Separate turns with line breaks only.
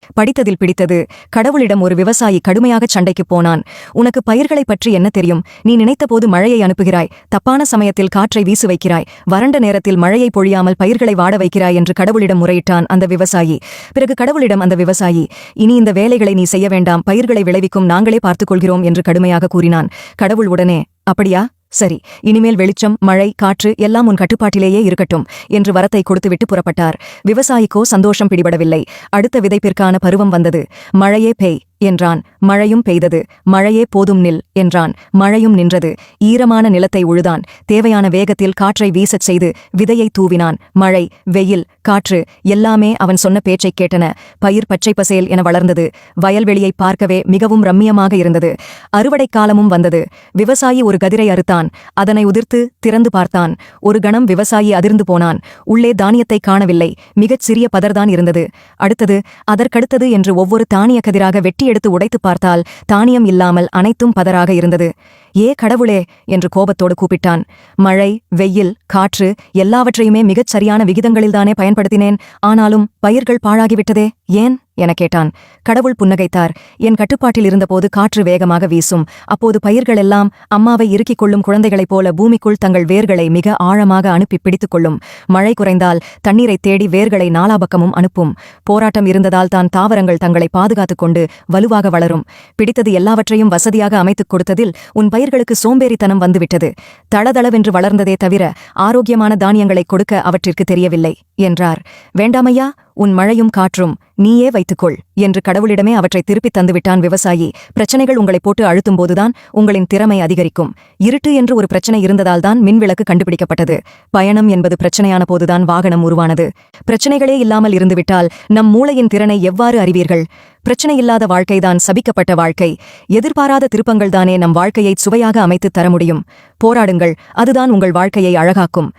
படித்ததில் பிடித்தது. கடவுளிடம் ஒரு விவசாயி கடுமையாகச் சண்டைக்குப் போனான். உனக்கு பயிர்களைப் பற்றி என்ன தெரியும்? நீ நினைத்தபோது மழையை அனுப்புகிறாய், தப்பான சமயத்தில் காற்றை வீசு வைக்கிறாய், வறண்ட நேரத்தில் மழையை பொழியாமல் பயிர்களை வாட வைக்கிறாய் என்று கடவுளிடம் முறையிட்டான் அந்த விவசாயி. பிறகு கடவுளிடம் அந்த விவசாயி, இனி இந்த வேலைகளை நீ செய்ய வேண்டாம், பயிர்களை விளைவிக்கும் நாங்களே பார்த்துக் கொள்கிறோம் என்று கடுமையாக கூறினான். கடவுள் உடனே, அப்படியா, சரி, இனிமேல் வெளிச்சம், மழை, காற்று எல்லாம் உன் கட்டுப்பாட்டிலேயே இருக்கட்டும் என்று வரத்தை கொடுத்துவிட்டு புறப்பட்டார். விவசாயிக்கோ சந்தோஷம் பிடிபடவில்லை. அடுத்த விதைப்பிற்கான பருவம் வந்தது. மழையே பெய் என்றான். மழையும் பெய்தது. மழையே போதும் நில் என்றான். மழையும் நின்றது. ஈரமான நிலத்தை உழுதான். தேவையான வேகத்தில் காற்றை வீசச் செய்து விதையை தூவினான். மழை, வெயில், காற்று எல்லாமே அவன் சொன்ன பேச்சைக் கேட்டன. பயிர் பச்சை பசேல் என வளர்ந்தது. வயல்வெளியை பார்க்கவே மிகவும் ரம்மியமாக இருந்தது. அறுவடைக் காலமும் வந்தது. விவசாயி ஒரு கதிரை அறுத்தான். அதனை உதிர்த்து திறந்து பார்த்தான். ஒரு கணம் விவசாயி அதிர்ந்து போனான். உள்ளே தானியத்தை காணவில்லை. மிகச் சிறிய பதர்தான் இருந்தது. அடுத்தது, அதற்கடுத்தது என்று ஒவ்வொரு தானிய கதிராக வெட்டி எடுத்து உடைத்துப் பார்த்தால் தானியம் இல்லாமல் அனைத்தும் பதராக இருந்தது. ஏ கடவுளே என்று கோபத்தோடு கூப்பிட்டான். மழை, வெயில், காற்று எல்லாவற்றையுமே மிகச் சரியான விகிதங்களில்தானே பயன்படுத்தினேன். ஆனாலும் பயிர்கள் பாழாகிவிட்டதே, ஏன் என கேட்டான். கடவுள் புன்னகைத்தார். என் கட்டுப்பாட்டில் இருந்தபோது காற்று வேகமாக வீசும். அப்போது பயிர்கள் எல்லாம் அம்மாவை இறுக்கிக் கொள்ளும் குழந்தைகளைப் போல பூமிக்குள் தங்கள் வேர்களை மிக ஆழமாக அனுப்பி பிடித்துக் கொள்ளும். மழை குறைந்தால் தண்ணீரை தேடி வேர்களை நாலாபக்கமும் அனுப்பும். போராட்டம் இருந்ததால் தான் தாவரங்கள் தங்களை பாதுகாத்துக் கொண்டு வலுவாக வளரும். பிடித்தது எல்லாவற்றையும் வசதியாக அமைத்துக் கொடுத்ததில் உன் பயிர்களுக்கு சோம்பேறித்தனம் வந்துவிட்டது. தளதளவென்று வளர்ந்ததே தவிர ஆரோக்கியமான தானியங்களைக் கொடுக்க அவற்றிற்கு தெரியவில்லை என்றார். வேண்டாமையா, உன் மழையும் காற்றும் நீயே வைத்துக்கொள் என்று கடவுளிடமே அவற்றை திருப்பித் தந்துவிட்டான் விவசாயி. பிரச்சனைகள் உங்களை போட்டு அழுத்தும்போதுதான் உங்களின் திறமை அதிகரிக்கும். இருட்டு என்று ஒரு பிரச்சனை இருந்ததால்தான் மின்விளக்கு கண்டுபிடிக்கப்பட்டது. பயணம் என்பது பிரச்சனையான போதுதான் வாகனம் உருவானது. பிரச்சனைகளே இல்லாமல் இருந்துவிட்டால் நம் மூளையின் திறனை எவ்வாறு அறிவீர்கள்? பிரச்சனையில்லாத வாழ்க்கைதான் சபிக்கப்பட்ட வாழ்க்கை. எதிர்பாராத திருப்பங்கள்தானே நம் வாழ்க்கையை சுவையாக அமைத்துத் தர முடியும். போராடுங்கள், அதுதான் உங்கள் வாழ்க்கையை அழகாக்கும்.